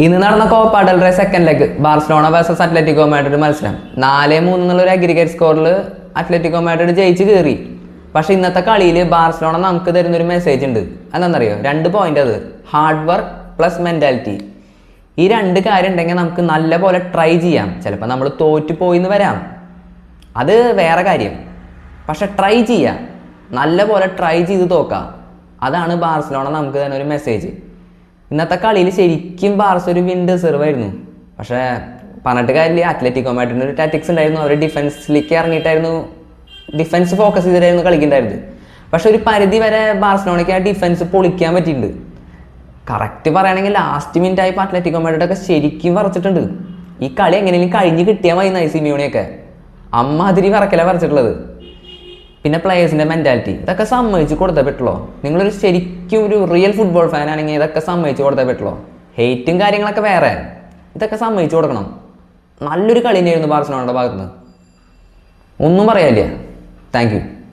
ഇന്ന് നടന്ന Copa del Rey second leg Barcelona versus Atletico Madrid മത്സരം 4-3 എന്നുള്ള അഗ്രിഗേറ്റ് സ്കോറിൽ അത്ലറ്റിക്കോ മാഡ്രിഡ് ജയിച്ച് കയറി. പക്ഷെ ഇന്നത്തെ കളിയിൽ ബാർസലോണ നമുക്ക് തരുന്നൊരു മെസ്സേജ് ഉണ്ട്. എന്താണെന്നറിയോ? 2 പോയിന്റ്. അത് ഹാർഡ് വർക്ക് പ്ലസ് മെൻറ്റാലിറ്റി. ഈ 2 കാര്യം ഉണ്ടെങ്കിൽ നമുക്ക് നല്ല പോലെ ട്രൈ ചെയ്യാം. ചിലപ്പോൾ നമ്മൾ തോറ്റു പോയിന്ന് വരാം, അത് വേറെ കാര്യം. പക്ഷെ ട്രൈ ചെയ്യാം, നല്ല പോലെ ട്രൈ ചെയ്ത് തോക്കാം. അതാണ് ബാർസലോണ നമുക്ക് തന്നെ ഒരു മെസ്സേജ്. ഇന്നത്തെ കളിയിൽ ശരിക്കും ബാർസ ഒരു വിൻ ഡിസർവ് ആയിരുന്നു. പക്ഷേ പറഞ്ഞിട്ട് കാര്യമില്ല, അത്ലറ്റിക്കോ മാഡ്രിഡിന് ഒരു ടാറ്റിക്സ് ഉണ്ടായിരുന്നു. അവർ ഡിഫൻസിലേക്ക് ഇറങ്ങിയിട്ടായിരുന്നു, ഡിഫൻസ് ഫോക്കസ് ചെയ്തിട്ടായിരുന്നു കളിക്കുന്നുണ്ടായിരുന്നത്. പക്ഷെ ഒരു പരിധി വരെ ബാർസലോണയ്ക്ക് ആ ഡിഫൻസ് പൊളിക്കാൻ പറ്റിയിട്ടുണ്ട്. കറക്റ്റ് പറയുകയാണെങ്കിൽ ലാസ്റ്റ് മിനിറ്റ് ആയപ്പോൾ അത്ലറ്റിക്കോ മാഡ്രിഡൊക്കെ ശരിക്കും വരച്ചിട്ടുണ്ട്. ഈ കളി എങ്ങനെയും കഴിഞ്ഞ് കിട്ടിയാൽ മതി എന്നായി സിമിയോണിയൊക്കെ. അമ്മാതിരി വറക്കല വരച്ചിട്ടുള്ളത്. പിന്നെ പ്ലേയേഴ്സിൻ്റെ മെൻറ്റാലിറ്റി, ഇതൊക്കെ സമ്മതിച്ച് കൊടുത്തേ പറ്റുള്ളൂ. നിങ്ങളൊരു ശരിക്കും ഒരു റിയൽ ഫുട്ബോൾ ഫാൻ ആണെങ്കിൽ ഇതൊക്കെ സമ്മതിച്ച് കൊടുത്തേ പറ്റുള്ളൂ. ഹെയ്റ്റും കാര്യങ്ങളൊക്കെ വേറെ, ഇതൊക്കെ സമ്മതിച്ച് കൊടുക്കണം. നല്ലൊരു കളി തന്നെയായിരുന്നു ബാർസലോണയുടെ ഭാഗത്തുനിന്ന്, ഒന്നും പറയാനില്ല. Thank you.